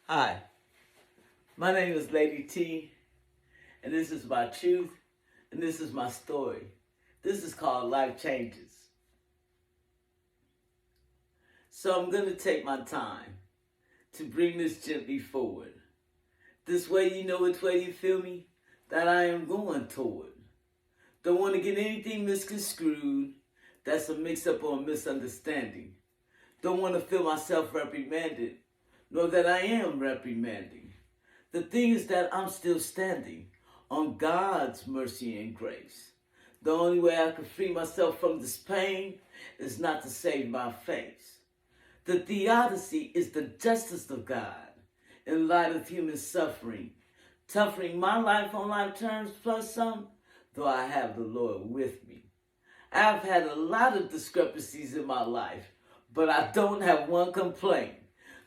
Hi, my name is Lady T, and this is my truth, and this is my story. This is called Life Changes. So I'm going to take my time to bring this gently forward. This way you know which way you feel me, that I am going toward. Don't want to get anything misconstrued, that's a mix-up or a misunderstanding. Don't want to feel myself reprimanded, nor that I am reprimanding. The thing is that I'm still standing on God's mercy and grace. The only way I can free myself from this pain is not to save my face. The theodicy is the justice of God in light of human suffering, suffering my life on life terms plus some, though I have the Lord with me. I've had a lot of discrepancies in my life, but I don't have one complaint.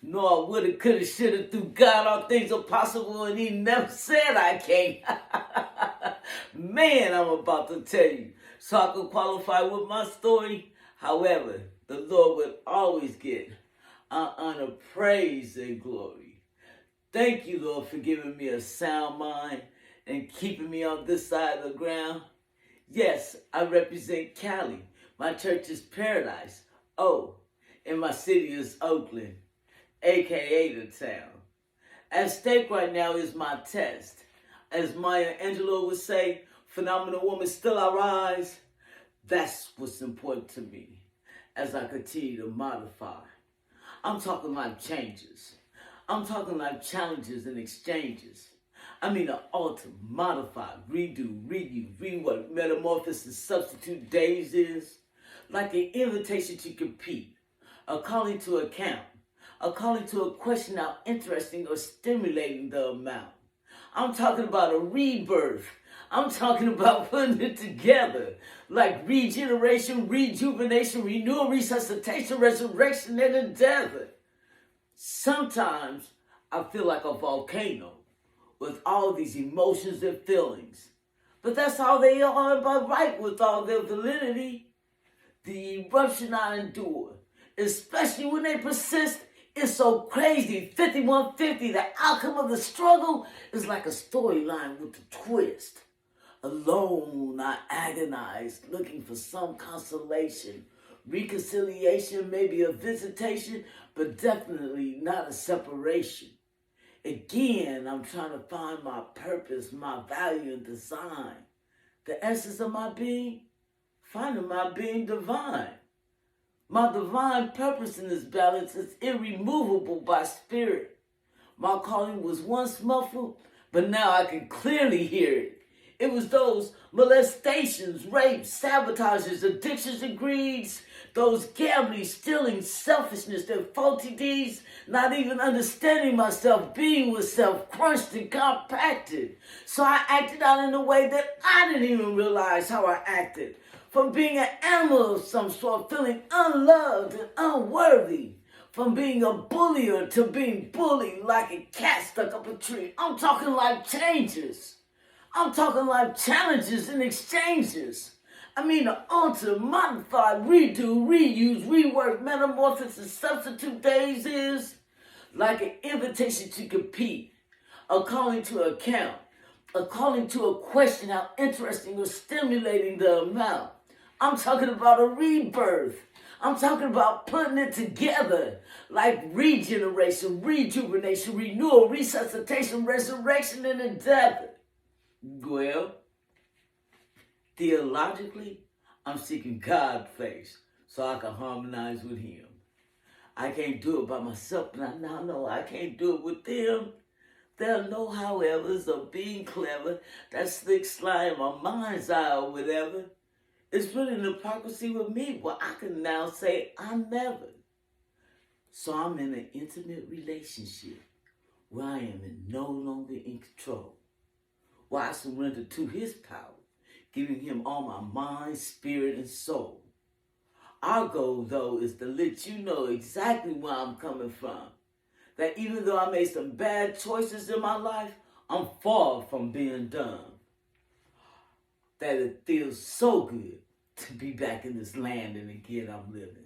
No, I woulda, coulda, shoulda, through God all things are possible, and he never said I can't. Man, I'm about to tell you, so I can qualify with my story. However, the Lord will always get honor, praise, and glory. Thank you, Lord, for giving me a sound mind and keeping me on this side of the ground. Yes, I represent Cali. My church is Paradise. Oh, and my city is Oakland, aka the town. At stake right now is my test. As Maya Angelou would say, phenomenal woman, still I rise. That's what's important to me as I continue to modify. I'm talking life changes. I'm talking life challenges and exchanges. I mean, an alter, modify, redo, reuse, rework, metamorphosis, substitute days is like an invitation to compete, a calling to account, a calling to a question how interesting or stimulating the amount. I'm talking about a rebirth. I'm talking about putting it together like regeneration, rejuvenation, renewal, resuscitation, resurrection, and endeavor. Sometimes I feel like a volcano with all these emotions and feelings. But that's all they are by right with all their validity. The eruption I endure, especially when they persist, is so crazy. 5150, the outcome of the struggle is like a storyline with a twist. Alone, I agonize, looking for some consolation. Reconciliation, maybe a visitation, but definitely not a separation. Again, I'm trying to find my purpose, my value and design. The essence of my being, finding my being divine. My divine purpose in this balance is irremovable by spirit. My calling was once muffled, but now I can clearly hear it. It was those molestations, rapes, sabotages, addictions and greeds, those gambling, stealing, selfishness, and faulty deeds, not even understanding myself, being with self, crunched and compacted. So I acted out in a way that I didn't even realize how I acted. From being an animal of some sort, feeling unloved and unworthy. From being a bullier to being bullied like a cat stuck up a tree. I'm talking life changes. I'm talking life challenges and exchanges. I mean, to alter, modify, redo, reuse, rework, metamorphosis, substitute days is like an invitation to compete, a calling to account, a calling to a question how interesting or stimulating the amount. I'm talking about a rebirth. I'm talking about putting it together like regeneration, rejuvenation, renewal, resuscitation, resurrection, and endeavor. Well, theologically, I'm seeking God's face so I can harmonize with Him. I can't do it by myself, but I now know I can't do it with them. There are no howevers or being clever, that slick slide in my mind's eye or whatever. It's really an hypocrisy with me, but I can now say I never. So I'm in an intimate relationship where I am no longer in control. Where I surrender to His power, giving Him all my mind, spirit, and soul. Our goal, though, is to let you know exactly where I'm coming from. That even though I made some bad choices in my life, I'm far from being done. That it feels so good to be back in this land and again I'm living.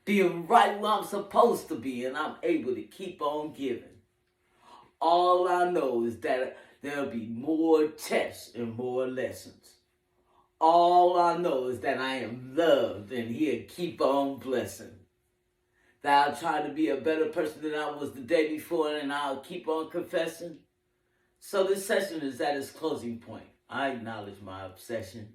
Being right where I'm supposed to be and I'm able to keep on giving. All I know is that there'll be more tests and more lessons. All I know is that I am loved and He'll keep on blessing. That I'll try to be a better person than I was the day before, and I'll keep on confessing. So this session is at its closing point. I acknowledge my obsession.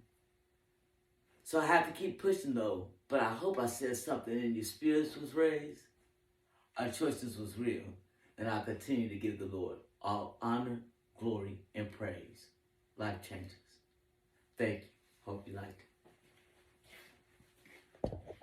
So I have to keep pushing though, but I hope I said something and your spirits was raised. Our choices was real, and I'll continue to give the Lord all honor, glory, and praise. Life changes. Thank you. Hope you liked it.